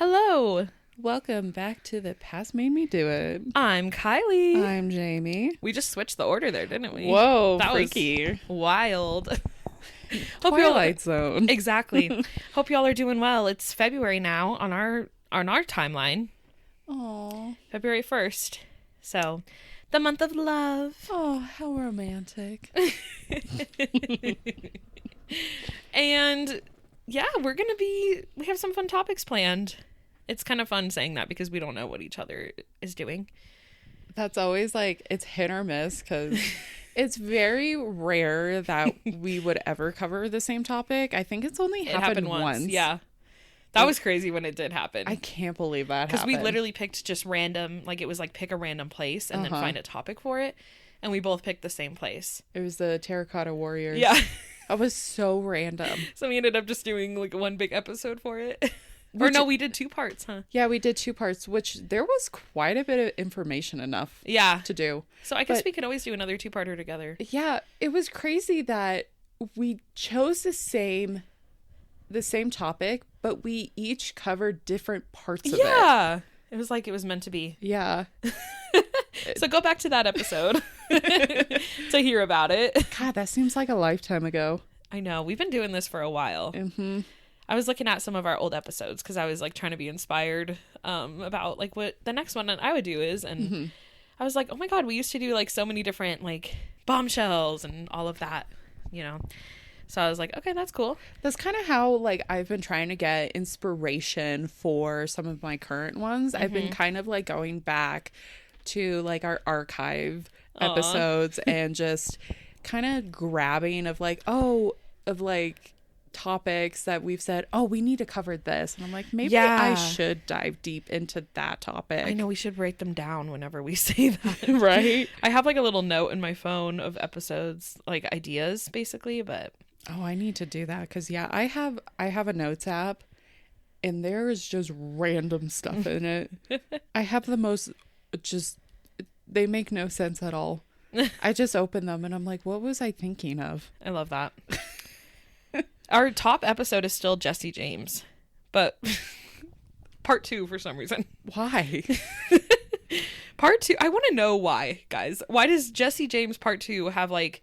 Hello. Welcome back to The Past Made Me Do It. I'm Kylie. I'm Jamie. We just switched the order there, didn't we? Whoa, that freaky. was wild. Twilight Zone. Exactly. Hope y'all are doing well. It's February now on our timeline. Aww. February 1st. So, the month of love. Oh, how romantic. And yeah, we have some fun topics planned. It's kind of fun saying that because we don't know what each other is doing. That's always like, it's hit or miss because it's very rare that we would ever cover the same topic. I think it's only happened once. Yeah. That was crazy when it did happen. I can't believe that happened. Because we literally picked just random, like it was like pick a random place and then find a topic for it. And we both picked the same place. It was the Terracotta Warriors. Yeah. That was so random. So we ended up just doing like one big episode for it. Or no, we did 2 parts, huh? Yeah, we did 2 parts, which there was quite a bit of information enough to do. So I guess we could always do another 2-parter together. Yeah, it was crazy that we chose the same topic, but we each covered different parts of it. Yeah. It was like it was meant to be. Yeah. So go back to that episode to hear about it. God, that seems like a lifetime ago. I know. We've been doing this for a while. Mm-hmm. I was looking at some of our old episodes because I was like trying to be inspired about like what the next one that I would do is. And I was like, oh my God, we used to do like so many different like bombshells and all of that, you know? So I was like, okay, that's cool. That's kind of how like I've been trying to get inspiration for some of my current ones. I've been kind of like going back to like our archive episodes and just kind of grabbing of like, topics that we've said, oh, we need to cover this. And I'm like, maybe I should dive deep into that topic. I know, we should write them down whenever we say that. Right? I have like a little note in my phone of episodes, like ideas basically, but. Oh, I need to do that because I have a notes app and there is just random stuff in it. I have the most they make no sense at all. I just open them and I'm like, what was I thinking of? I love that. Our top episode is still Jesse James, but part 2 for some reason. Why? Part 2, I want to know why, guys. Why does Jesse James part 2 have like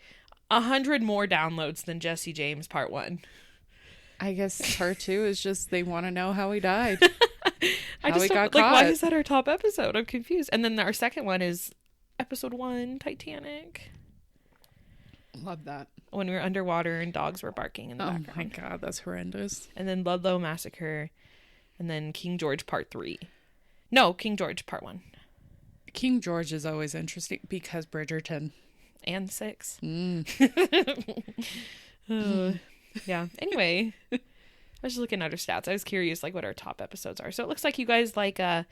100 more downloads than Jesse James part 1? I guess part 2 is just they want to know how he died. I just got like, why is that our top episode? I'm confused. And then our second one is episode 1, Titanic. Love that. When we were underwater and dogs were barking in the background. Oh my God, that's horrendous. And then Ludlow Massacre. And then King George part 3. No, King George part 1. King George is always interesting because Bridgerton. And 6. Yeah. Anyway, I was just looking at our stats. I was curious like what our top episodes are. So it looks like you guys like a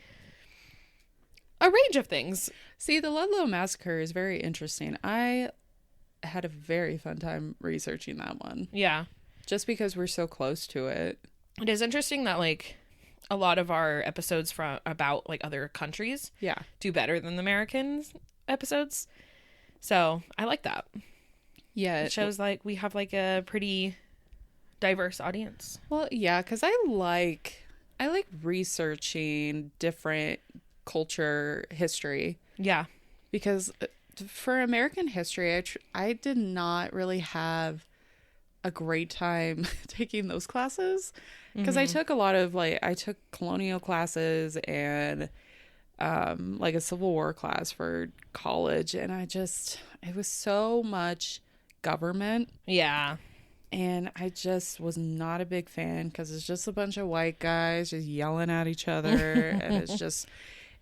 range of things. See, the Ludlow Massacre is very interesting. I had a very fun time researching that one. Yeah. Just because we're so close to it. It is interesting that like a lot of our episodes about like other countries do better than the Americans episodes. So I like that. Yeah. It shows like we have like a pretty diverse audience. Well, yeah, because I like researching different culture history. Yeah. Because for American history, I did not really have a great time taking those classes because I took a lot of I took colonial classes and like a Civil War class for college, and it was so much government. Yeah. And I just was not a big fan because it's just a bunch of white guys just yelling at each other and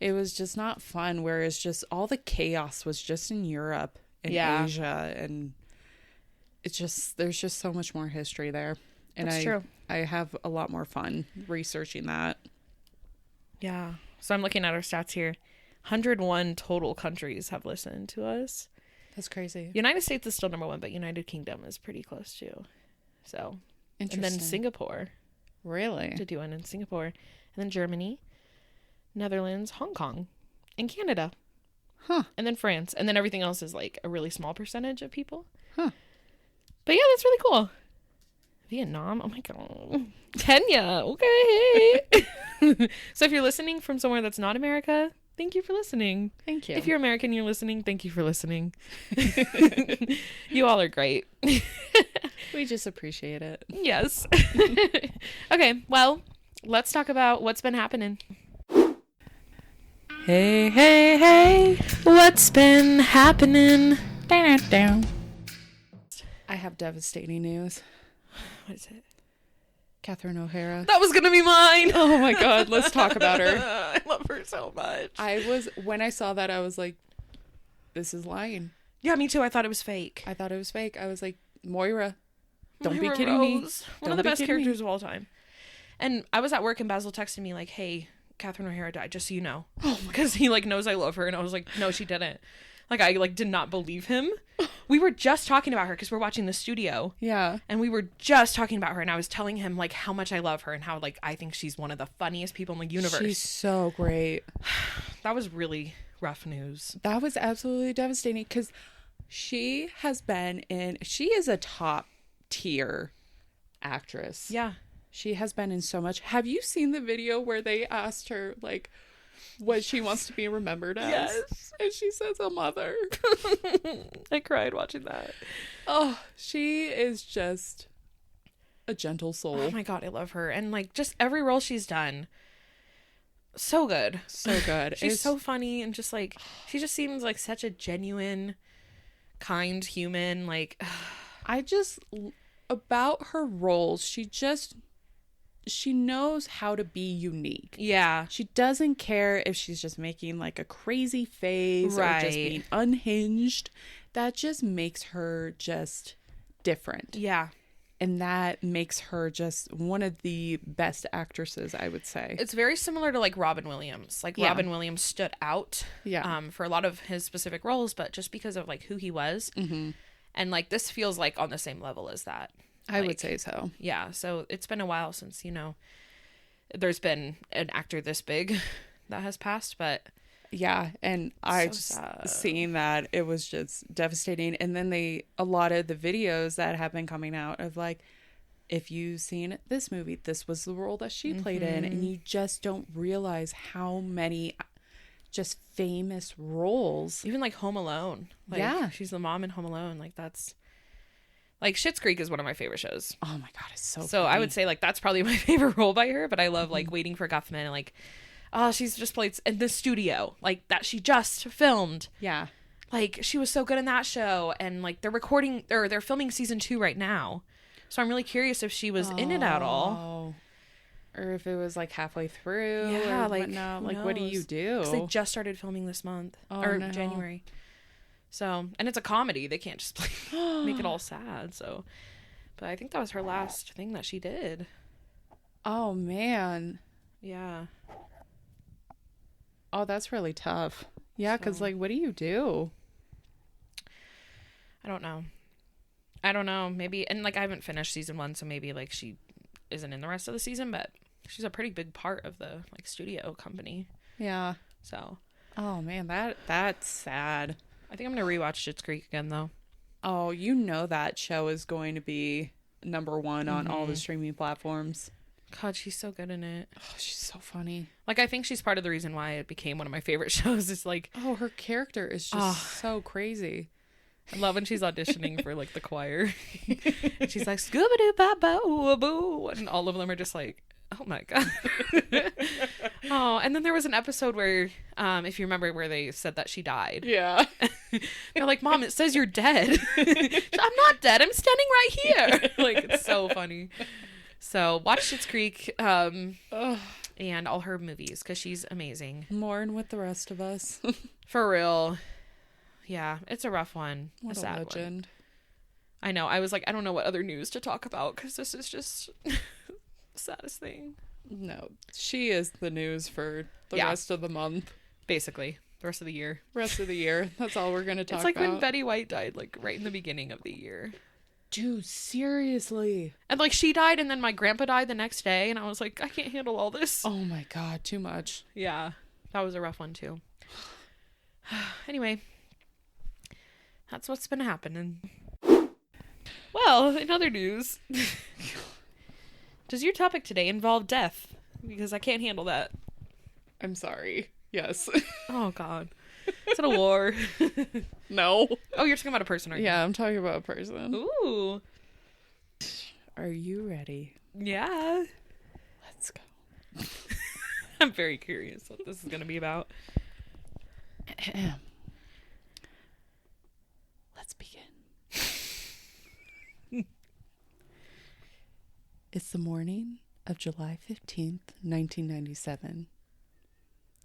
it was just not fun, whereas just all the chaos was just in Europe and Asia, and there's just so much more history there. And That's true. I have a lot more fun researching that. Yeah. So I'm looking at our stats here. 101 total countries have listened to us. That's crazy. United States is still number 1, but United Kingdom is pretty close too. So, interesting. And then Singapore. Really? To do one in Singapore. And then Germany, Netherlands, Hong Kong, and Canada. Huh. And then France. And then everything else is like a really small percentage of people. Huh. But yeah, that's really cool. Vietnam. Oh my God. Kenya. Okay. So if you're listening from somewhere that's not America, thank you for listening. Thank you. If you're American, you're listening, thank you for listening. You all are great. We just appreciate it. Yes. Okay, well, let's talk about what's been happening. Hey, hey, hey, what's been happening? Down. I have devastating news. What is it? Catherine O'Hara. That was gonna be mine. Oh my God, let's talk about her. I love her so much. When I saw that, I was like, this is lying. Yeah, me too. I thought it was fake. I thought it was fake. I was like, Moira, don't Moira be kidding Rose. me. One of the best characters of all time. And I was at work and Basil texted me like, hey, Catherine O'Hara died, just so you know. Oh, because he like knows I love her. And I was like, no, she didn't. Like, I like did not believe him. We were just talking about her because we're watching The Studio. Yeah. And we were just talking about her, and I was telling him like how much I love her and how like I think she's one of the funniest people in the universe. She's so great. That was really rough news. That was absolutely devastating because she is a top tier actress. Yeah. She has been in so much. Have you seen the video where they asked her like what she wants to be remembered as? Yes. And she says a mother. I cried watching that. Oh, she is just a gentle soul. Oh my God, I love her. And like just every role she's done. So good. So good. She's so funny and just like she just seems like such a genuine, kind human. Like about her roles, she knows how to be unique. Yeah. She doesn't care if she's just making like a crazy face or just being unhinged. That just makes her just different. Yeah. And that makes her just one of the best actresses, I would say. It's very similar to like Robin Williams. Like Robin Williams stood out for a lot of his specific roles, but just because of like who he was. Mm-hmm. And like this feels like on the same level as that. I would say so. Yeah. So it's been a while since, there's been an actor this big that has passed, but yeah. And seeing that, it was just devastating. And then a lot of the videos that have been coming out of like, if you've seen this movie, this was the role that she played in. And you just don't realize how many just famous roles. Even like Home Alone. Like, yeah. She's the mom in Home Alone. Like that's... Like, Schitt's Creek is one of my favorite shows. Oh, my God. It's so funny. I would say, like, that's probably my favorite role by her. But I love, like, Waiting for Guffman. And, like, she's just played in The Studio. Like, that she just filmed. Yeah. Like, she was so good in that show. And, like, they're filming season 2 right now. So I'm really curious if she was in it at all. Or if it was, like, halfway through. Yeah, or like, whatnot. Like, what do you do? Because they just started filming this month. January. So, and it's a comedy. They can't just make it all sad. So, but I think that was her last thing that she did. Oh, man. Yeah. Oh, that's really tough. Yeah, because, like, what do you do? I don't know. Maybe, and, like, I haven't finished season 1, so maybe, like, she isn't in the rest of the season, but she's a pretty big part of the, like, studio company. Yeah. So. Oh, man, that's sad. I think I'm going to rewatch Schitt's Creek again, though. Oh, that show is going to be number 1 on all the streaming platforms. God, she's so good in it. Oh, she's so funny. Like, I think she's part of the reason why it became one of my favorite shows. Is like, oh, her character is just so crazy. I love when she's auditioning for, like, the choir. And she's like, Scooby-Doo-Ba-Boo-Boo. And all of them are just like, oh, my God. Oh, and then there was an episode where, if you remember, where they said that she died. Yeah. They're like, Mom, it says you're dead. I'm not dead. I'm standing right here. Like, it's so funny. So watch Schitt's Creek and all her movies because she's amazing. Mourn with the rest of us. For real. Yeah, it's a rough one. What a sad legend. One. I know. I was like, I don't know what other news to talk about because this is just the saddest thing. No, she is the news for the rest of the month. Basically. The rest of the year. That's all we're going to talk about. It's like when Betty White died, like right in the beginning of the year. Dude, seriously. And like she died and then my grandpa died the next day and I was like, I can't handle all this. Oh my God, too much. Yeah, that was a rough one too. Anyway, that's what's been happening. Well, in other news, does your topic today involve death? because I can't handle that. I'm sorry. Yes. Oh, God. Is it a war? No. Oh, you're talking about a person, aren't you? Yeah, I'm talking about a person. Ooh. Are you ready? Yeah. Let's go. I'm very curious what this is going to be about. Let's begin. It's the morning of July 15th, 1997.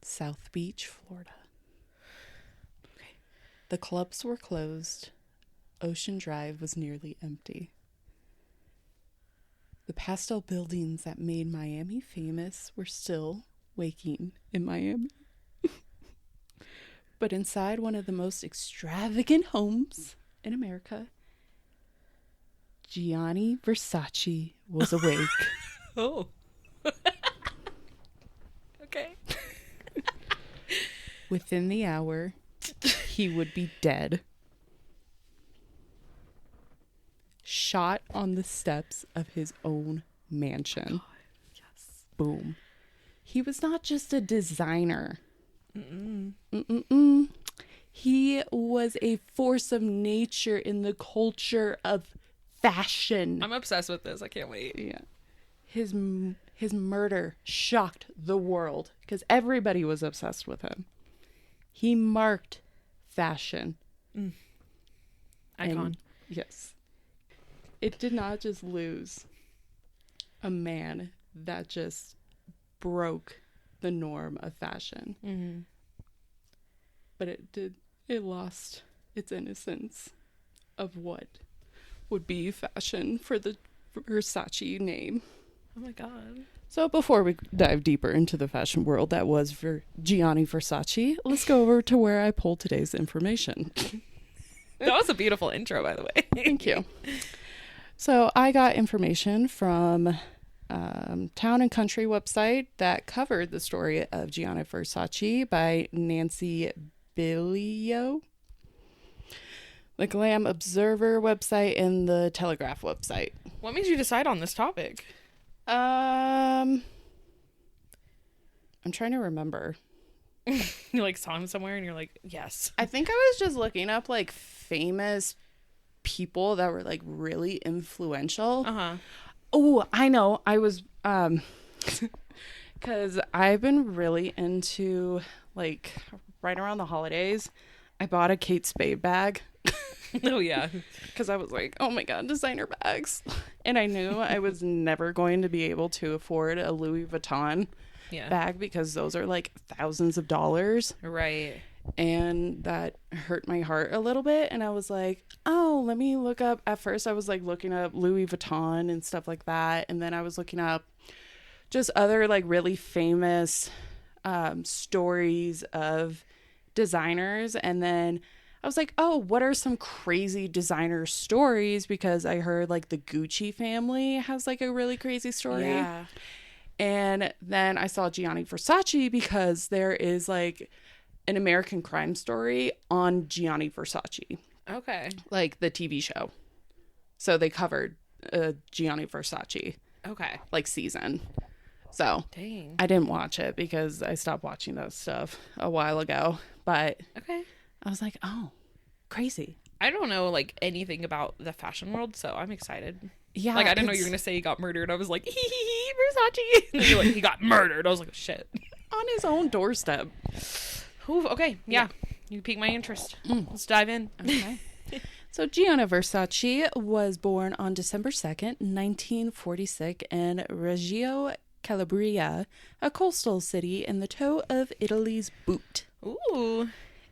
South Beach, Florida. Okay. The clubs were closed. Ocean Drive was nearly empty. The pastel buildings that made Miami famous were still waking in Miami. But inside one of the most extravagant homes in America, Gianni Versace was awake. Oh. Okay. Within the hour, he would be dead. Shot on the steps of his own mansion. Oh, yes. Boom. He was not just a designer. He was a force of nature in the culture of fashion. I'm obsessed with this. I can't wait. Yeah. His murder shocked the world because everybody was obsessed with him. He marked fashion. Icon. And, yes. It did not just lose a man that just broke the norm of fashion. Mm-hmm. But it lost its innocence of what would be fashion for the Versace name. Oh my God. So before we dive deeper into the fashion world that was for Gianni Versace, let's go over to where I pulled today's information. That was a beautiful intro, by the way. Thank you. So I got information from Town and Country website that covered the story of Gianni Versace by Nancy Billio, the Glam Observer website, and the Telegraph website. What made you decide on this topic? I'm trying to remember. You like saw him somewhere and you're like, yes. I think I was just looking up like famous people that were like really influential. Oh, I know. I was because I've been really into, like, right around the holidays, I bought a Kate Spade bag. Oh, yeah. Because I was like, oh my God, designer bags. And I knew I was never going to be able to afford a Louis Vuitton bag because those are like thousands of dollars. Right. And that hurt my heart a little bit. And I was like, oh, let me look up. At first, I was like looking up Louis Vuitton and stuff like that. And then I was looking up just other like really famous stories of designers. And then I was like, oh, what are some crazy designer stories? Because I heard like the Gucci family has like a really crazy story. Yeah. And then I saw Gianni Versace because there is like an American Crime Story on Gianni Versace. Okay. Like the TV show. So they covered Gianni Versace. Okay. Like season. So dang. I didn't watch it because I stopped watching that stuff a while ago. But okay. I was like, oh, crazy. I don't know like anything about the fashion world, so I'm excited. Yeah. Like I didn't know you were gonna say he got murdered. I was like, Versace. And you're like, he got murdered. I was like, shit. On his own doorstep. Ooh, okay. Yeah. You piqued my interest. Let's dive in. Okay. So Gianni Versace was born on December 2nd, 1946 in Reggio Calabria, a coastal city in the toe of Italy's boot. Ooh.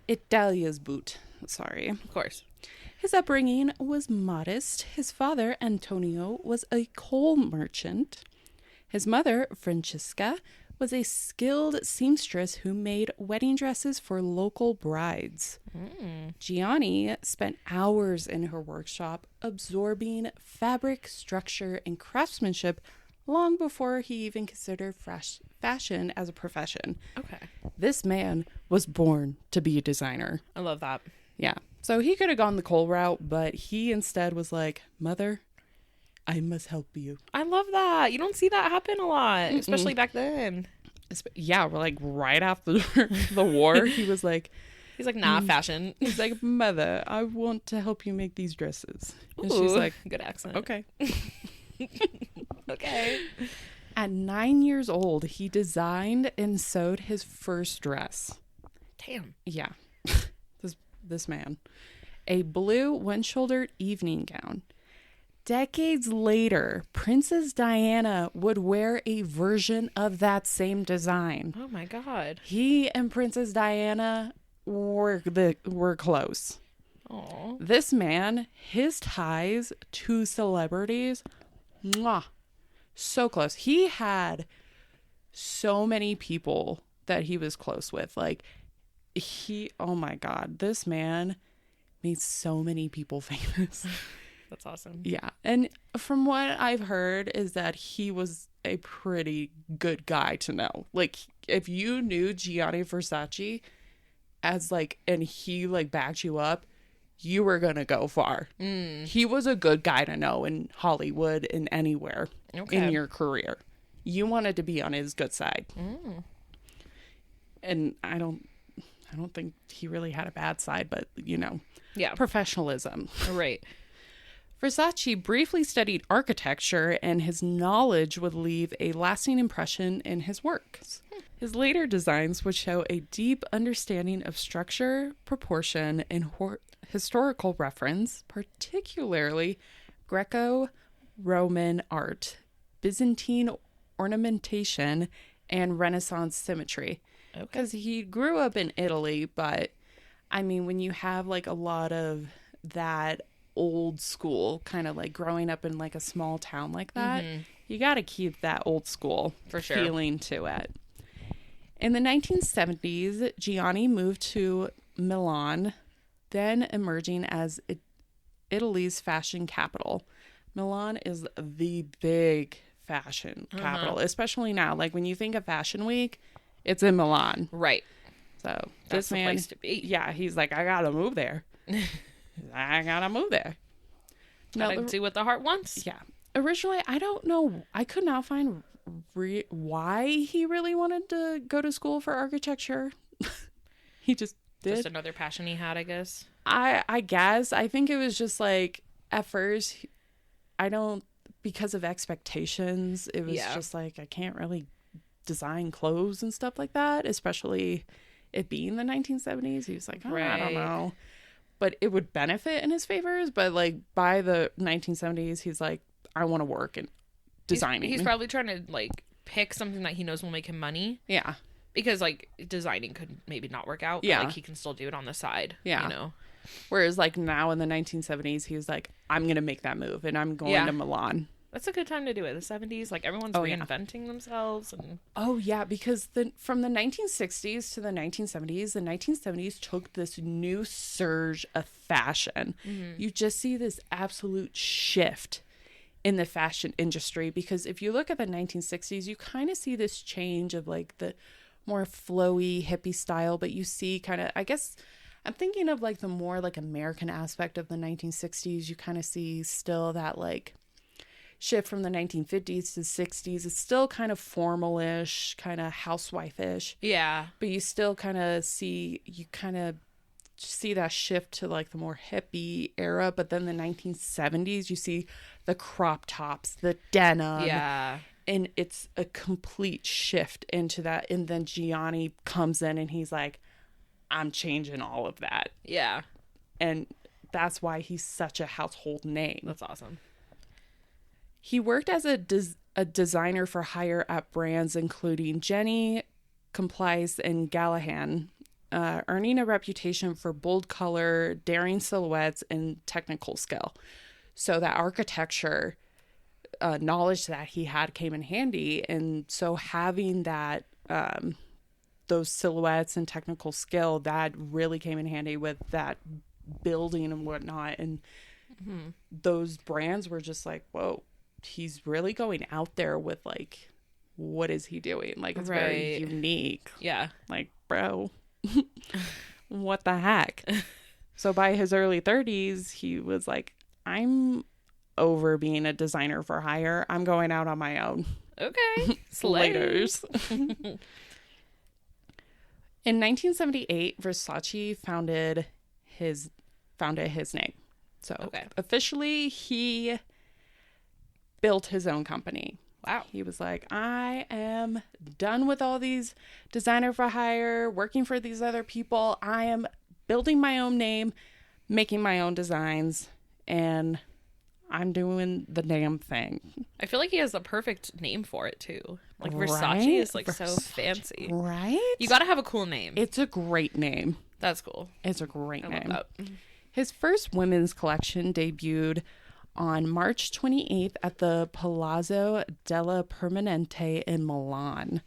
Italia's boot. Sorry. Of course. His upbringing was modest. His father, Antonio, was a coal merchant. His mother, Francesca, was a skilled seamstress who made wedding dresses for local brides. Gianni spent hours in her workshop absorbing fabric, structure, and craftsmanship long before he even considered fashion as a profession. Okay. This man was born to be a designer. I love that. Yeah. So he could have gone the coal route, but he instead was like, Mother, I must help you. I love that. You don't see that happen a lot, especially back then. Yeah, we're like right after the war. He's like, nah, fashion. He's like, mother, I want to help you make these dresses. And she's like, good accent. Okay. Okay. At 9 years old, he designed and sewed his first dress. Damn. Yeah. This man. A blue one-shouldered evening gown. Decades later, Princess Diana would wear a version of that same design. Oh my God. He and Princess Diana were close. Aww. This man, his ties to celebrities, mwah, so close. He had so many people that he was close with. Like, oh my God, this man made so many people famous. That's awesome. Yeah. And from what I've heard is that he was a pretty good guy to know. Like, if you knew Gianni Versace as like, and he like backed you up, you were going to go far. He was a good guy to know in Hollywood and anywhere in your career. You wanted to be on his good side. And I don't think he really had a bad side, but yeah, professionalism. Right. Versace briefly studied architecture, and his knowledge would leave a lasting impression in his works. His later designs would show a deep understanding of structure, proportion, and historical reference, particularly Greco-Roman art, Byzantine ornamentation, and Renaissance symmetry. Because he grew up in Italy, but I mean, when you have like a lot of that old school kind of like growing up in like a small town like that, you got to keep that old school for sure feeling to it. In the 1970s, Gianni moved to Milan, then emerging as Italy's fashion capital. Milan is the big fashion capital, especially now. Like when you think of Fashion Week, it's in Milan. Right. So that's this man, the place to be. Yeah, he's like, I gotta move there. I gotta move there. Gotta do what the heart wants. Yeah. Originally, I don't know. I could not find why he really wanted to go to school for architecture. He just did. Just another passion he had, I guess. I guess. I think it was just like, at first, because of expectations, it was just like, I can't really design clothes and stuff like that, especially it being the 1970s. He was like, I don't know. But it would benefit in his favors. But like by the 1970s, he's like, I want to work in designing. He's probably trying to like pick something that he knows will make him money. Yeah. Because like designing could maybe not work out. Yeah. But, like he can still do it on the side. Yeah. You know? Whereas like now in the 1970s, he was like, I'm going to make that move and I'm going to Milan. That's a good time to do it. The 70s, like everyone's reinventing themselves. And oh yeah, because from the 1960s to the 1970s took this new surge of fashion. You just see this absolute shift in the fashion industry, because if you look at the 1960s, you kind of see this change of like the more flowy hippie style, but you see kind of, I guess I'm thinking of like the more like American aspect of the 1960s. You kind of see still that like shift from the 1950s to 60s. It's still kind of formal-ish, kind of housewife-ish. Yeah. But you still kind of see that shift to like the more hippie era. But then the 1970s, you see the crop tops, the denim. Yeah. And it's a complete shift into that. And then Gianni comes in and he's like, I'm changing all of that. Yeah. And that's why he's such a household name. That's awesome. He worked as a designer for hire at brands including Jenny, Complice, and Gallahan, earning a reputation for bold color, daring silhouettes, and technical skill. So that architecture knowledge that he had came in handy. And so having that, those silhouettes and technical skill, that really came in handy with that building and whatnot. And those brands were just like, whoa. He's really going out there with like, what is he doing? Like, it's very unique. Yeah. Like, bro, what the heck? So by his early 30s, he was like, I'm over being a designer for hire. I'm going out on my own. Okay. Slaters. In 1978, Versace founded his name. So officially, he built his own company. Wow. He was like, I am done with all these designer for hire, working for these other people. I am building my own name, making my own designs, and I'm doing the damn thing. I feel like he has a perfect name for it, too. Like, Versace is, like, Versace, so fancy. Right? You gotta have a cool name. It's a great name. That's cool. It's a great name. Love that. His first women's collection debuted on March 28th at the Palazzo della Permanente in Milan.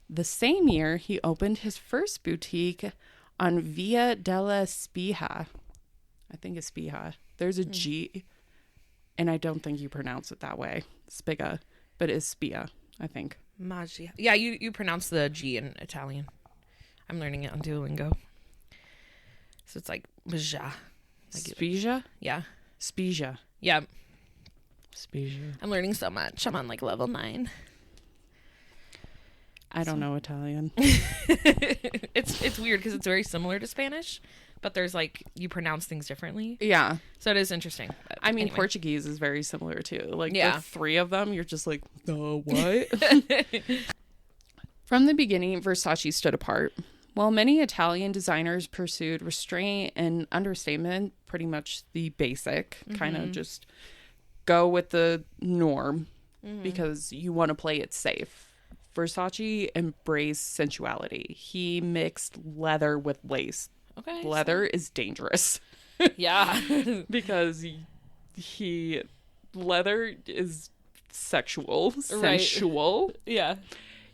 The same year, he opened his first boutique on Via della Spia. I think it's Spia. There's a G, and I don't think you pronounce it that way. Spiga, but it's Spia, I think. Magia. Yeah, you pronounce the G in Italian. I'm learning it on Duolingo. So it's like Magia. Like Spija? Yeah. Spija. Yeah. Spija. I'm learning so much. I'm on like level 9. I don't know Italian. It's weird because it's very similar to Spanish, but there's like you pronounce things differently. Yeah. So it is interesting. I mean, anyway. Portuguese is very similar too. Like the three of them, you're just like, what? From the beginning, Versace stood apart. While many Italian designers pursued restraint and understatement, pretty much the basic, kind of just go with the norm because you want to play it safe. Versace embraced sensuality. He mixed leather with lace. Okay. Leather is dangerous. Yeah. Because leather is sexual, sensual. Right. Yeah.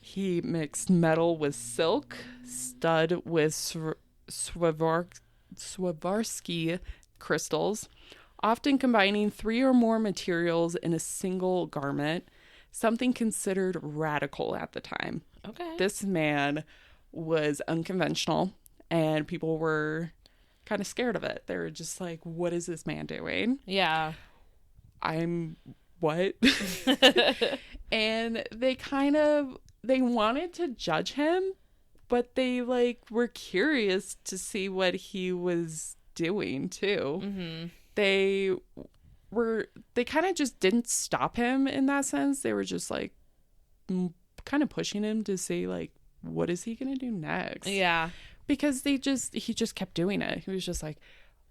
He mixed metal with silk, stud with Swarovski crystals, often combining 3 or more materials in a single garment, something considered radical at the time. Okay. This man was unconventional, and people were kind of scared of it. They were just like, what is this man doing? Yeah. I'm what? And they wanted to judge him, but they like were curious to see what he was doing too. They kind of just didn't stop him in that sense. They were just like kind of pushing him to see like, what is he gonna do next? Yeah. Because he just kept doing it. He was just like,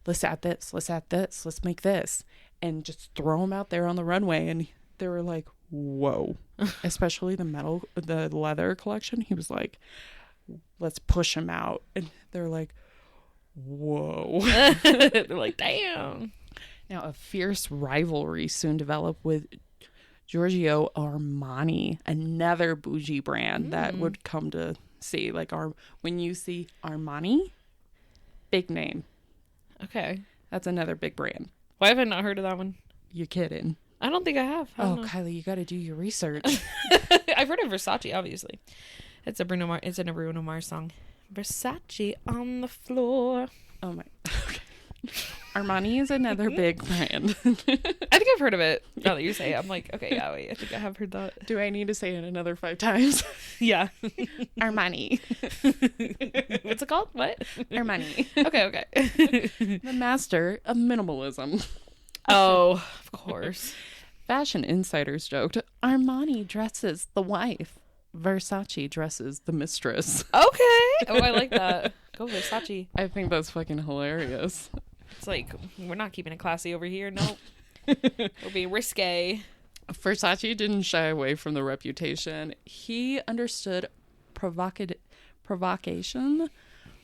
let's add this, let's make this, and just throw him out there on the runway. And they were like, whoa. Especially the leather collection. He was like, let's push him out. And they're like, whoa. They're like, damn. Now, a fierce rivalry soon developed with Giorgio Armani, another bougie brand that would come to see. Like, when you see Armani, big name. Okay. That's another big brand. Why have I not heard of that one? You're kidding. I don't think I have. I don't know. Kylie, you got to do your research. I've heard of Versace, obviously. It's in a Bruno Mars song. Versace on the floor. Oh my. Okay. Armani is another big brand. I think I've heard of it. Now that you say it, I'm like, okay, yeah, wait, I think I have heard that. Do I need to say it another 5 times? Yeah. Armani. What's it called? What? Armani. Okay. The master of minimalism. Oh, of course. Fashion insiders joked, Armani dresses the wife. Versace dresses the mistress. Okay. Oh, I like that. Go Versace. I think that's fucking hilarious. It's like, we're not keeping it classy over here. Nope. We're being risque. Versace didn't shy away from the reputation. He understood provocation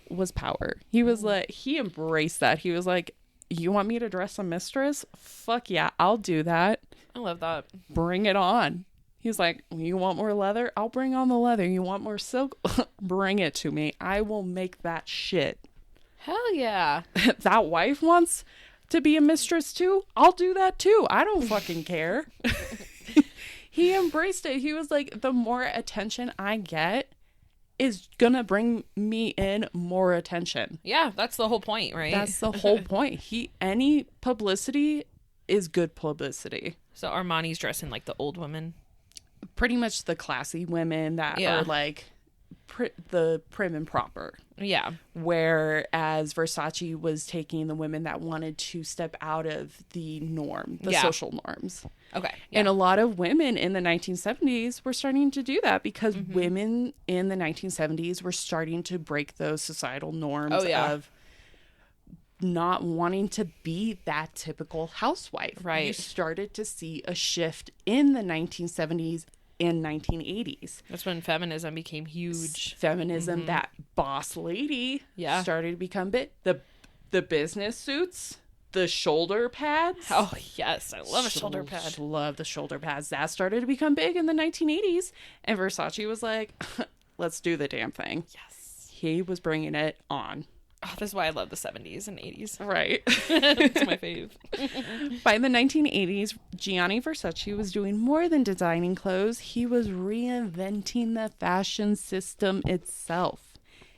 was power. He was like, he embraced that. He was like, you want me to dress a mistress? Fuck yeah, I'll do that. I love that. Bring it on. He's like, you want more leather? I'll bring on the leather. You want more silk? Bring it to me. I will make that shit. Hell yeah. That wife wants to be a mistress too? I'll do that too. I don't fucking care. He embraced it. He was like, the more attention I get is gonna bring me in more attention. Yeah, that's the whole point, right? That's the whole point. Any publicity is good publicity. So Armani's dressing like the old women. Pretty much the classy women that are like the prim and proper. Yeah. Whereas Versace was taking the women that wanted to step out of the norm, the social norms. Okay. Yeah. And a lot of women in the 1970s were starting to do that because women in the 1970s were starting to break those societal norms of not wanting to be that typical housewife. Right. You started to see a shift in the 1970s and 1980s. That's when feminism became huge. Feminism, that boss lady started to become big. The business suits, the shoulder pads. Oh, yes. I love a shoulder pad. Love the shoulder pads. That started to become big in the 1980s. And Versace was like, let's do the damn thing. Yes. He was bringing it on. Oh, this is why I love the 70s and 80s. Right. It's my fave. By the 1980s, Gianni Versace was doing more than designing clothes. He was reinventing the fashion system itself.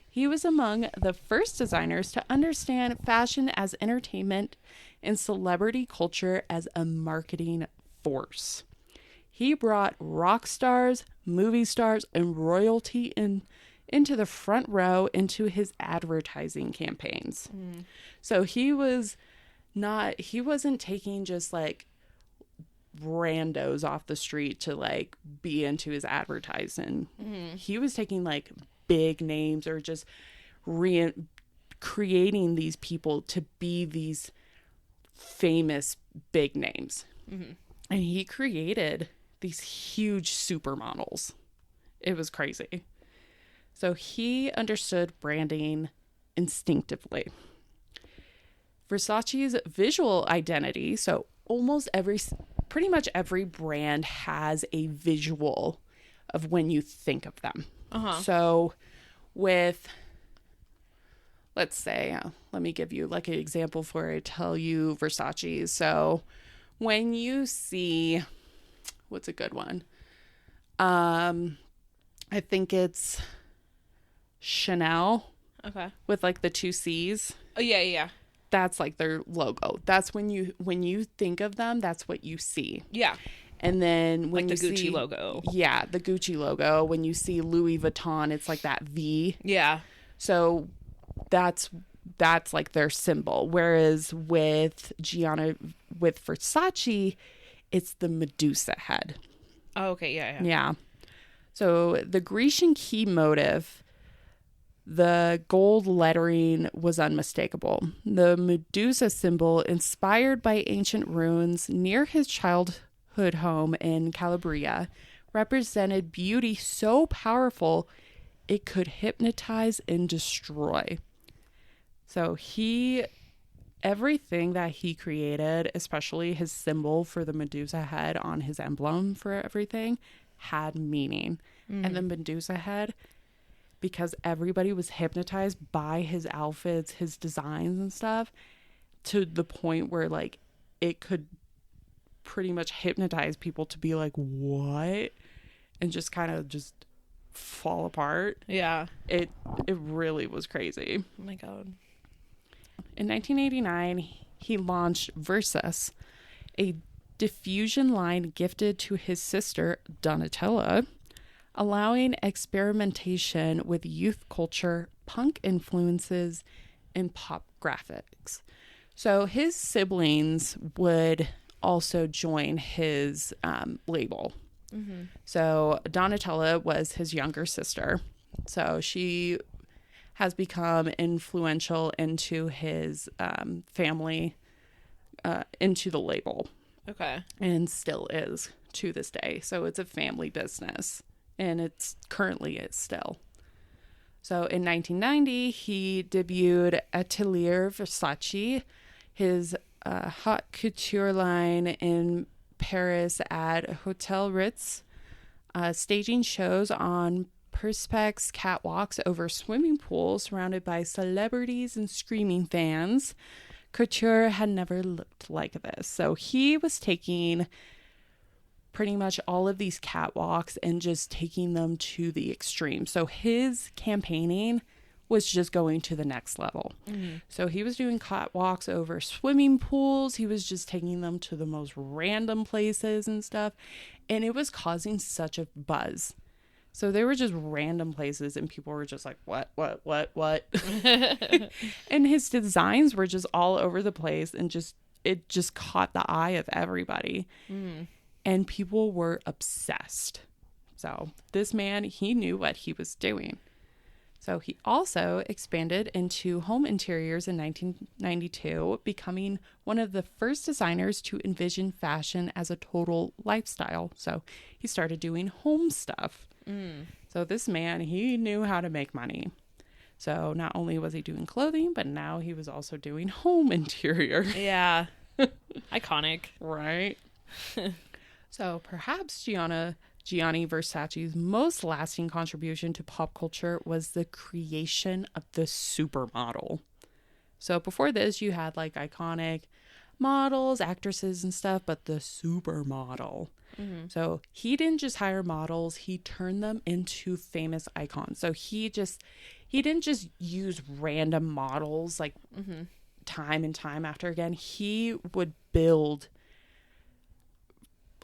He was among the first designers to understand fashion as entertainment and celebrity culture as a marketing force. He brought rock stars, movie stars, and royalty into the front row into his advertising campaigns. So he wasn't taking just like randos off the street to like be into his advertising. He was taking like big names or just creating these people to be these famous big names. And he created these huge supermodels. It was crazy. So he understood branding instinctively. Versace's visual identity, so pretty much every brand has a visual of when you think of them. So with, let's say, let me give you like an example before I tell you Versace. So when you see, what's a good one? I think it's Chanel. Okay. With like the 2 C's. Oh yeah. That's like their logo. That's when you think of them, that's what you see. Yeah. And then when like you the Gucci see logo. Yeah, the Gucci logo. When you see Louis Vuitton, it's like that V. Yeah. So that's like their symbol. Whereas with Versace, it's the Medusa head. Oh, okay, yeah. Yeah. So the Grecian key motif, the gold lettering was unmistakable. The Medusa symbol, inspired by ancient ruins near his childhood home in Calabria, represented beauty so powerful it could hypnotize and destroy. So everything that he created, especially his symbol for the Medusa head on his emblem for everything, had meaning. And the Medusa head, because everybody was hypnotized by his outfits, his designs and stuff, to the point where like it could pretty much hypnotize people to be like, what? And just kind of just fall apart. Yeah. It really was crazy. Oh my God. In 1989, he launched Versace, a diffusion line gifted to his sister Donatella, allowing experimentation with youth culture, punk influences, and pop graphics. So his siblings would also join his label. So Donatella was his younger sister. So she has become influential into his family, into the label. Okay. And still is to this day. So it's a family business. And it's currently is still. So in 1990, he debuted Atelier Versace, his haute couture line in Paris at Hotel Ritz, staging shows on perspex catwalks over swimming pools surrounded by celebrities and screaming fans. Couture had never looked like this. So he was taking pretty much all of these catwalks and just taking them to the extreme. So his campaigning was just going to the next level. So he was doing catwalks over swimming pools. He was just taking them to the most random places and stuff. And it was causing such a buzz. So they were just random places and people were just like, what? And his designs were just all over the place and it just caught the eye of everybody. And people were obsessed. So this man, he knew what he was doing. So he also expanded into home interiors in 1992, becoming one of the first designers to envision fashion as a total lifestyle. So he started doing home stuff. So this man, he knew how to make money. So not only was he doing clothing, but now he was also doing home interior. Yeah. Iconic. Right? So perhaps Gianni Versace's most lasting contribution to pop culture was the creation of the supermodel. So before this, you had like iconic models, actresses and stuff, but the supermodel. So he didn't just hire models, he turned them into famous icons. So he didn't just use random models like time and time after again. He would build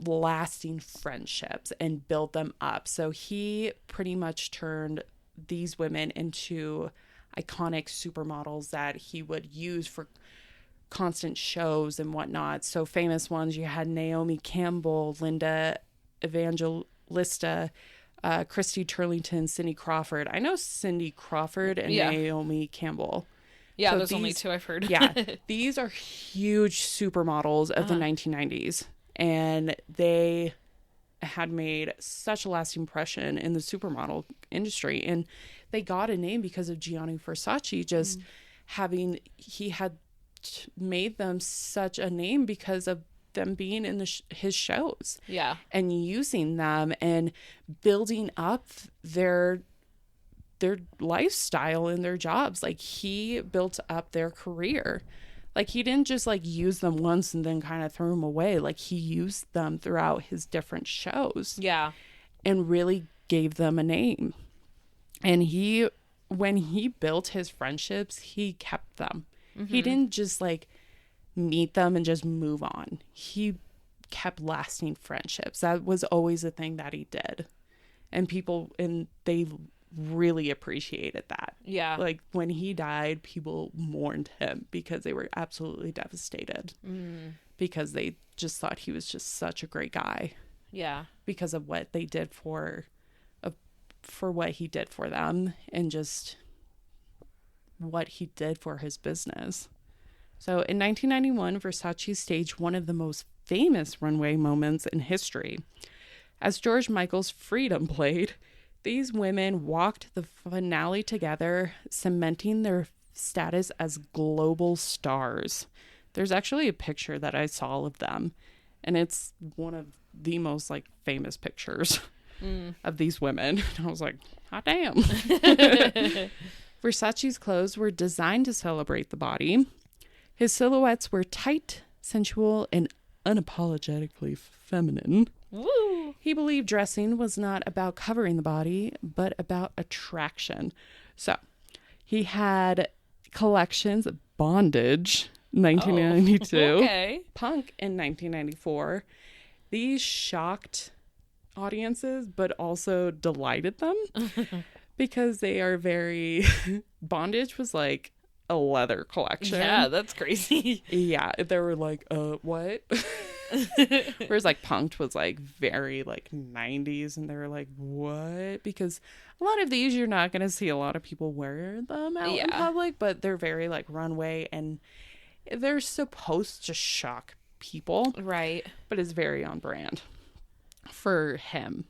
lasting friendships and build them up. So he pretty much turned these women into iconic supermodels that he would use for constant shows and whatnot. So famous ones, you had Naomi Campbell, Linda Evangelista, Christy Turlington, Cindy Crawford. I know Cindy Crawford and Naomi Campbell. Yeah, so there's only two I've heard. These are huge supermodels of the 1990s. And they had made such a lasting impression in the supermodel industry. And they got a name because of Gianni Versace he had made them such a name because of them being in his shows. Yeah. And using them and building up their lifestyle and their jobs. Like he built up their career. Like he didn't just like use them once and then kind of throw them away. Like he used them throughout his different shows. Yeah. And really gave them a name. And when he built his friendships, he kept them. He didn't just like meet them and just move on. He kept lasting friendships. That was always a thing that he did. And they really appreciated that. Yeah. Like when he died, people mourned him because they were absolutely devastated. Because they just thought he was just such a great guy. Yeah. Because of what they did for what he did for them and just what he did for his business. So in 1991, Versace staged one of the most famous runway moments in history. As George Michael's Freedom played, these women walked the finale together, cementing their status as global stars. There's actually a picture that I saw of them, and it's one of the most like famous pictures of these women. And I was like, hot damn. Versace's clothes were designed to celebrate the body. His silhouettes were tight, sensual, and unapologetically feminine. Woo! He believed dressing was not about covering the body, but about attraction. So he had collections of Bondage, 1992, Punk in 1994. These shocked audiences, but also delighted them because they are very... Bondage was like a leather collection. Yeah, that's crazy. Yeah, they were like, what? Whereas like Punked was like very like 90s, and they were like, what? Because a lot of these you're not going to see a lot of people wear them out in public, but they're very like runway, and they're supposed to shock people. Right. But it's very on brand for him.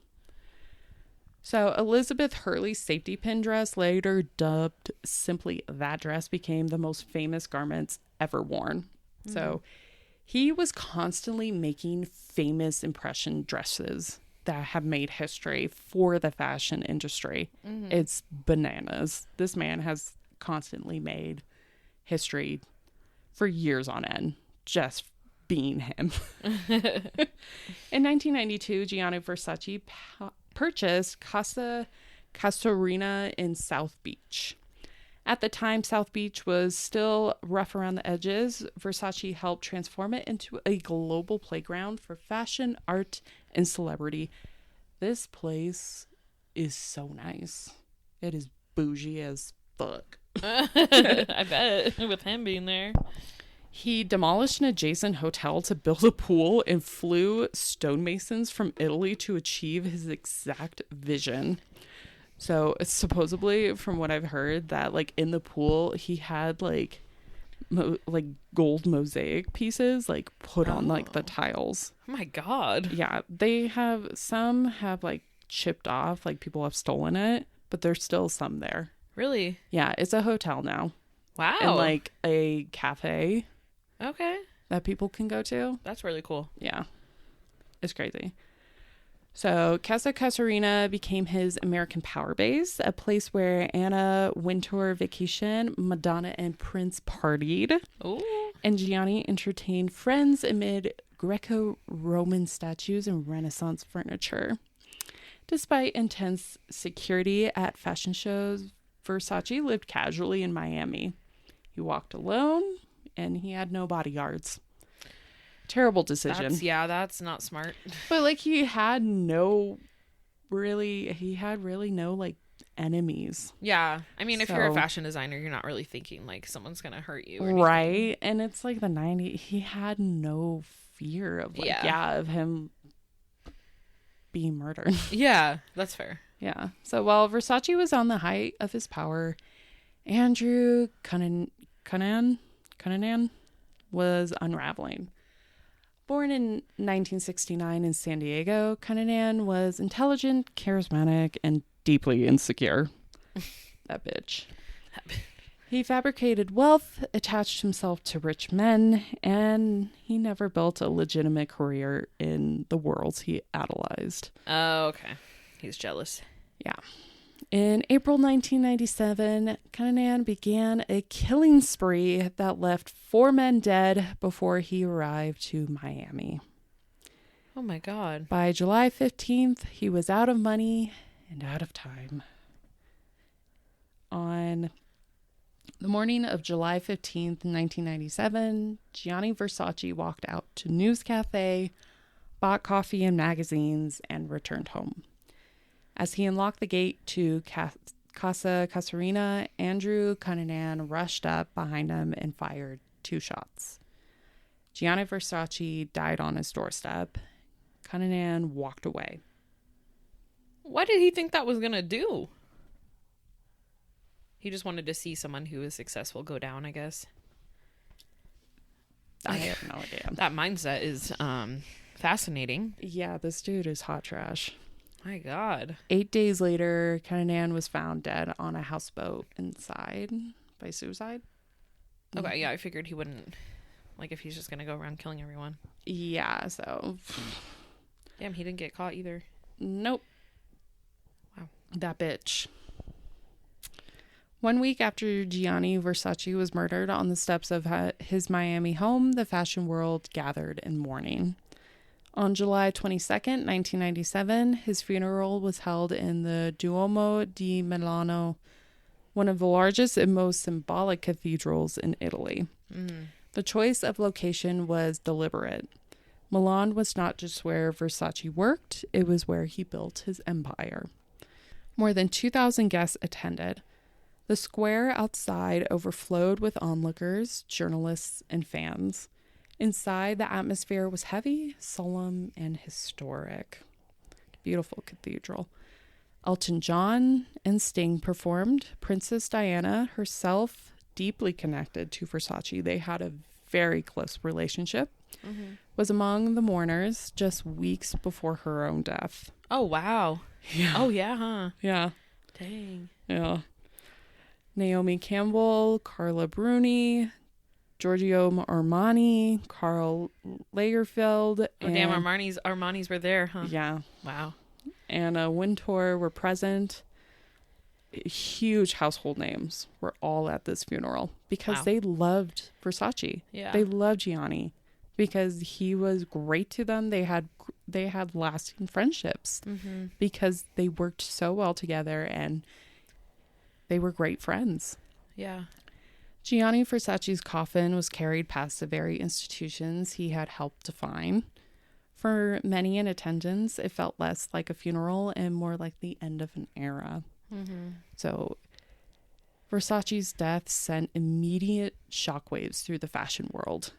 So Elizabeth Hurley's safety pin dress, later dubbed simply that dress, became the most famous garments ever worn. So he was constantly making famous impression dresses that have made history for the fashion industry. It's bananas. This man has constantly made history for years on end, just being him. In 1992, Gianni Versace purchased Casa Castorina in South Beach. At the time, South Beach was still rough around the edges. Versace helped transform it into a global playground for fashion, art, and celebrity. This place is so nice. It is bougie as fuck. I bet, with him being there. He demolished an adjacent hotel to build a pool and flew stonemasons from Italy to achieve his exact vision. So it's supposedly, from what I've heard, that like in the pool he had like gold mosaic pieces like put on like the tiles. Oh my god. Yeah, they have some have like chipped off, like people have stolen it, but there's still some there. Really? Yeah, it's a hotel now. Wow. And like a cafe. Okay. That people can go to. That's really cool. Yeah. It's crazy. So Casa Casuarina became his American power base, a place where Anna Wintour vacationed, Madonna and Prince partied, and Gianni entertained friends amid Greco-Roman statues and Renaissance furniture. Despite intense security at fashion shows, Versace lived casually in Miami. He walked alone, and he had no bodyguards. Terrible decision. That's not smart. But like he had really no like enemies. Yeah. I mean, if you're a fashion designer, you're not really thinking like someone's going to hurt you. Right. And it's like the 90s. He had no fear of like, of him being murdered. Yeah, that's fair. Yeah. So while Versace was on the height of his power, Andrew Cunanan was unraveling. Born in 1969 in San Diego, Cunanan was intelligent, charismatic, and deeply insecure. That bitch. He fabricated wealth, attached himself to rich men, and he never built a legitimate career in the worlds he idolized. Oh, okay. He's jealous. Yeah. In April 1997, Cunanan began a killing spree that left 4 men dead before he arrived to Miami. Oh my God. By July 15th, he was out of money and out of time. On the morning of July 15th, 1997, Gianni Versace walked out to News Cafe, bought coffee and magazines, and returned home. As he unlocked the gate to Casa Casuarina, Andrew Cunanan rushed up behind him and fired 2 shots. Gianni Versace died on his doorstep. Cunanan walked away. What did he think that was going to do? He just wanted to see someone who was successful go down, I guess. I have no idea. That mindset is fascinating. Yeah, this dude is hot trash. My God. 8 days later, Cunanan was found dead on a houseboat inside by suicide. Okay, yeah, I figured he wouldn't, like, if he's just going to go around killing everyone. Yeah, so. Damn, he didn't get caught either. Nope. Wow. That bitch. 1 week after Gianni Versace was murdered on the steps of his Miami home, the fashion world gathered in mourning. On July 22nd, 1997, his funeral was held in the Duomo di Milano, one of the largest and most symbolic cathedrals in Italy. The choice of location was deliberate. Milan was not just where Versace worked, it was where he built his empire. More than 2,000 guests attended. The square outside overflowed with onlookers, journalists, and fans. Inside, the atmosphere was heavy, solemn, and historic. Beautiful cathedral. Elton John and Sting performed. Princess Diana herself, deeply connected to Versace, they had a very close relationship, was among the mourners just weeks before her own death. Oh, wow. Yeah. Oh, yeah, huh? Yeah. Dang. Yeah. Naomi Campbell, Carla Bruni, Giorgio Armani, Karl Lagerfeld. Oh, damn, Armani's were there, huh? Yeah. Wow. Anna Wintour were present. Huge household names were all at this funeral because they loved Versace. Yeah. They loved Gianni because he was great to them. They had lasting friendships because they worked so well together and they were great friends. Yeah. Gianni Versace's coffin was carried past the very institutions he had helped define. For many in attendance, it felt less like a funeral and more like the end of an era. Mm-hmm. So Versace's death sent immediate shockwaves through the fashion world.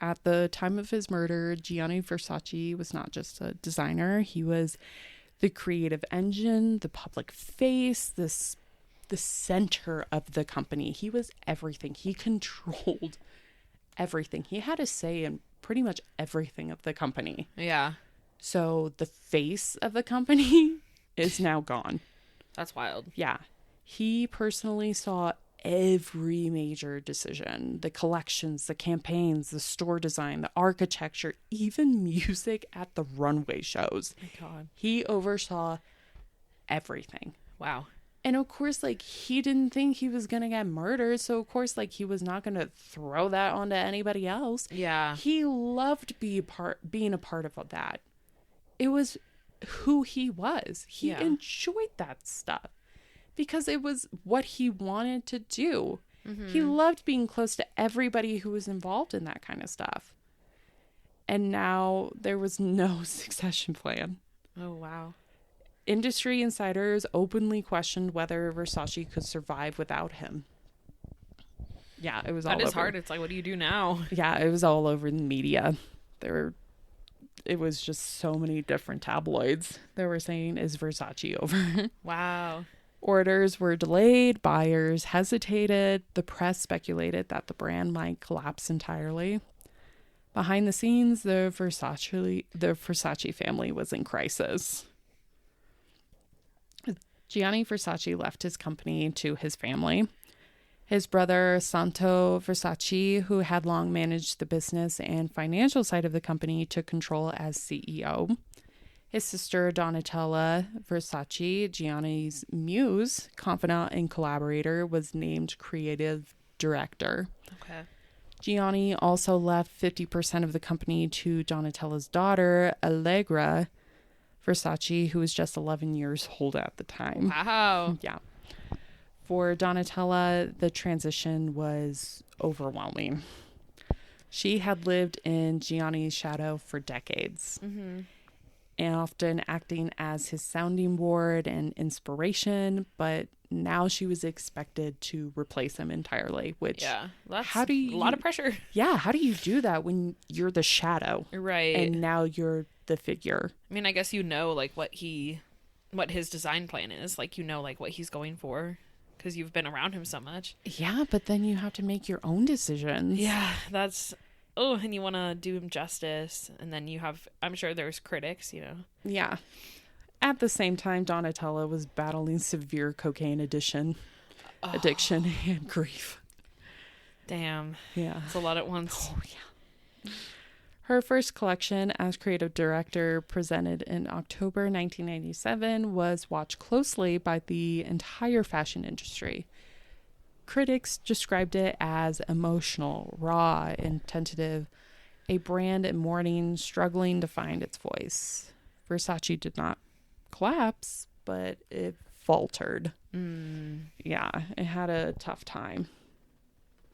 At the time of his murder, Gianni Versace was not just a designer. He was the creative engine, the public face, the center of the company. He was everything. He controlled everything. He had a say in pretty much everything of the company. Yeah. So the face of the company is now gone. That's wild. Yeah. He personally saw every major decision, the collections, the campaigns, the store design, the architecture, even music at the runway shows. Oh my God. He oversaw everything. Wow. And of course, like, he didn't think he was going to get murdered. So, of course, like, he was not going to throw that onto anybody else. Yeah. He loved being a part of that. It was who he was. He enjoyed that stuff because it was what he wanted to do. Mm-hmm. He loved being close to everybody who was involved in that kind of stuff. And now there was no succession plan. Oh, wow. Industry insiders openly questioned whether Versace could survive without him. Yeah, it was all over. That is hard. It's like, what do you do now? Yeah, it was all over the media. It was just so many different tabloids that were saying, is Versace over? Wow. Orders were delayed. Buyers hesitated. The press speculated that the brand might collapse entirely. Behind the scenes, the Versace family was in crisis. Gianni Versace left his company to his family. His brother, Santo Versace, who had long managed the business and financial side of the company, took control as CEO. His sister, Donatella Versace, Gianni's muse, confidant, and collaborator, was named creative director. Okay. Gianni also left 50% of the company to Donatella's daughter, Allegra Versace, who was just 11 years old at the time. Wow. Yeah. For Donatella, the transition was overwhelming. She had lived in Gianni's shadow for decades, and often acting as his sounding board and inspiration, but now she was expected to replace him entirely, which that's a lot of pressure. Yeah, how do you do that when you're the shadow? Right. And now you're the figure. I mean, I guess like what his design plan is, like, like what he's going for because you've been around him so much. Yeah, but then you have to make your own decisions. Yeah, and you want to do him justice, and then I'm sure there's critics, Yeah. At the same time, Donatella was battling severe cocaine addiction and grief. Damn. Yeah. It's a lot at once. Oh, yeah. Her first collection as creative director, presented in October 1997, was watched closely by the entire fashion industry. Critics described it as emotional, raw, and tentative, a brand in mourning, struggling to find its voice. Versace did not collapse, but it faltered. Yeah, it had a tough time.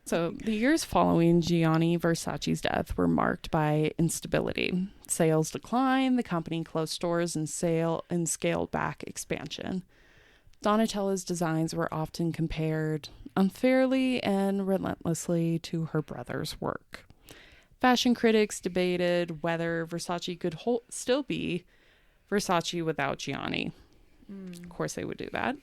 So the years following Gianni Versace's death were marked by instability. Sales declined, the company closed stores and scaled back expansion. Donatella's designs were often compared unfairly and relentlessly to her brother's work. Fashion critics debated whether Versace could still be Versace without Gianni. Of course they would do that.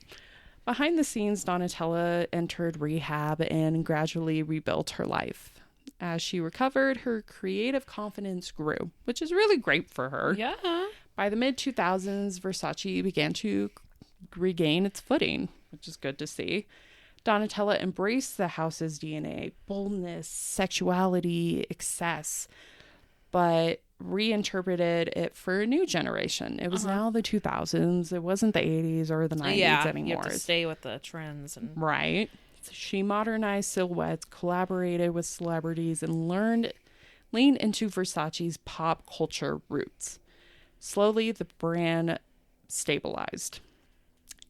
Behind the scenes, Donatella entered rehab and gradually rebuilt her life. As she recovered, her creative confidence grew, which is really great for her. Yeah. By the mid-2000s, Versace began to regain its footing, which is good to see. Donatella embraced the house's DNA, boldness, sexuality, excess, but reinterpreted it for a new generation. It was now the 2000s. It wasn't the 80s or the 90s anymore. You have to stay with the trends. Right. She modernized silhouettes, collaborated with celebrities, and leaned into Versace's pop culture roots. Slowly, the brand stabilized.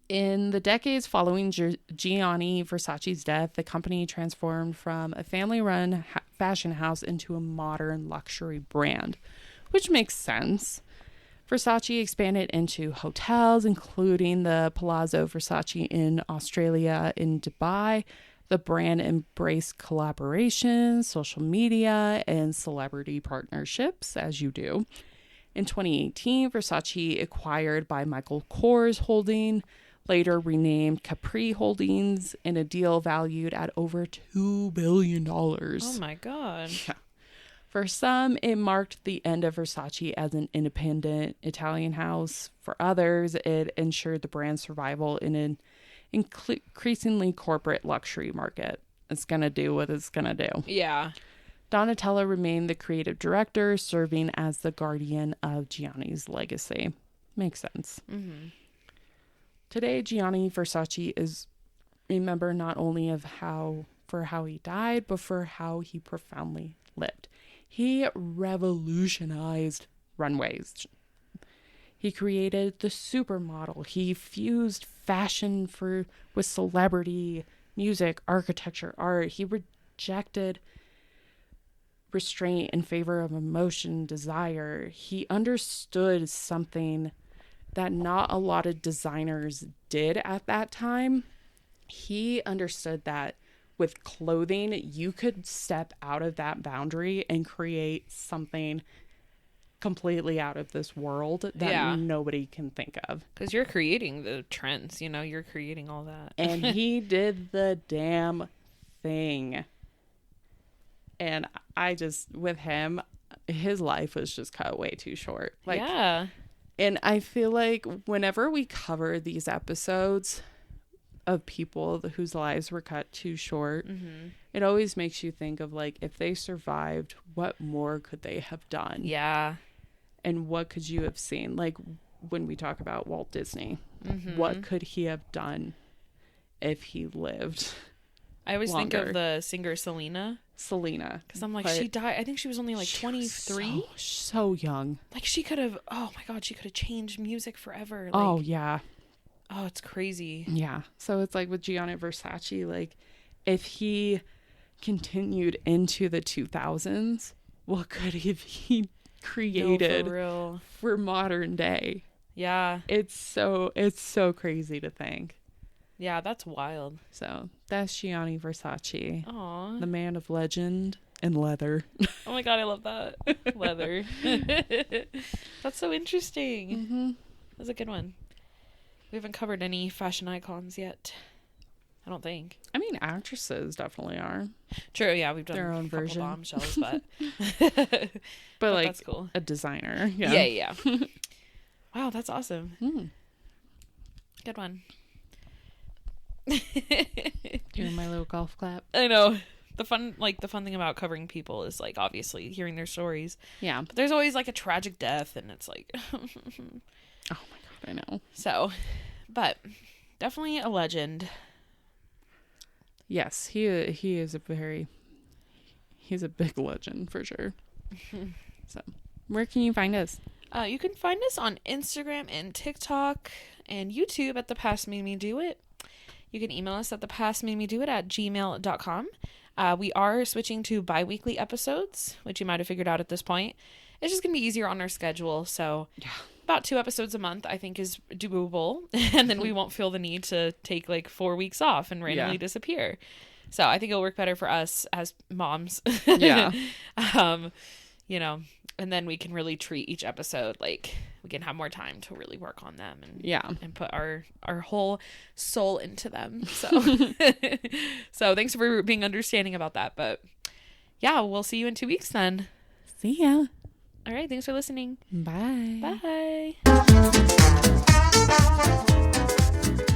In the decades following Gianni Versace's death, the company transformed from a family-run fashion house into a modern luxury brand, which makes sense. Versace expanded into hotels, including the Palazzo Versace in Australia and Dubai. The brand embraced collaborations, social media, and celebrity partnerships, as you do. In 2018, Versace acquired by Michael Kors Holding, later renamed Capri Holdings, in a deal valued at over $2 billion. Oh my God. Yeah. For some, it marked the end of Versace as an independent Italian house. For others, it ensured the brand's survival in an increasingly corporate luxury market. It's going to do what it's going to do. Yeah. Donatella remained the creative director, serving as the guardian of Gianni's legacy. Makes sense. Mm-hmm. Today, Gianni Versace is remembered not only for how he died, but for how he profoundly lived. He revolutionized runways. He created the supermodel. He fused fashion with celebrity, music, architecture, art. He rejected restraint in favor of emotion, desire. He understood something that not a lot of designers did at that time. He understood that with clothing, you could step out of that boundary and create something completely out of this world that nobody can think of. Because you're creating the trends, you're creating all that. And he did the damn thing. And with him, his life was just cut way too short. Yeah. And I feel like whenever we cover these episodes of people whose lives were cut too short, mm-hmm. it always makes you think of, if they survived, what more could they have done? Yeah. And what could you have seen? When we talk about Walt Disney, mm-hmm. what could he have done if he lived? I always think of the singer Selena. Because I'm like, she died. I think she was only 23. So young. She could have, oh my God, she could have changed music forever. Oh, yeah. Oh, it's crazy. Yeah. So it's with Gianni Versace, if he continued into the 2000s, what could he created for modern day? Yeah. It's so crazy to think. Yeah, that's wild. So that's Gianni Versace. Aww. The man of legend and leather. Oh my God, I love that. Leather. That's so interesting. Mm-hmm. That's a good one. We haven't covered any fashion icons yet. I don't think. I mean, actresses definitely are. True, yeah, we've done their own version. Bombshells, but but that's cool. A designer. Yeah. Yeah. Wow, that's awesome. Good one. Doing my little golf clap. I know. The fun thing about covering people is obviously hearing their stories. Yeah. But there's always a tragic death, and it's oh my God, I know. So, but definitely a legend. Yes, he's a big legend for sure. So, where can you find us? You can find us on Instagram and TikTok and YouTube at The Past Made Me Do It. You can email us at thepastmademedoit@gmail.com. We are switching to bi-weekly episodes, which you might have figured out at this point. It's just going to be easier on our schedule. So about 2 episodes a month, I think, is doable. And then we won't feel the need to take 4 weeks off and randomly disappear. So I think it'll work better for us as moms. Yeah. And then we can really treat each episode we can have more time to really work on them and put our whole soul into them. So so thanks for being understanding about that. But yeah, we'll see you in 2 weeks then. See ya. All right, thanks for listening. Bye. Bye.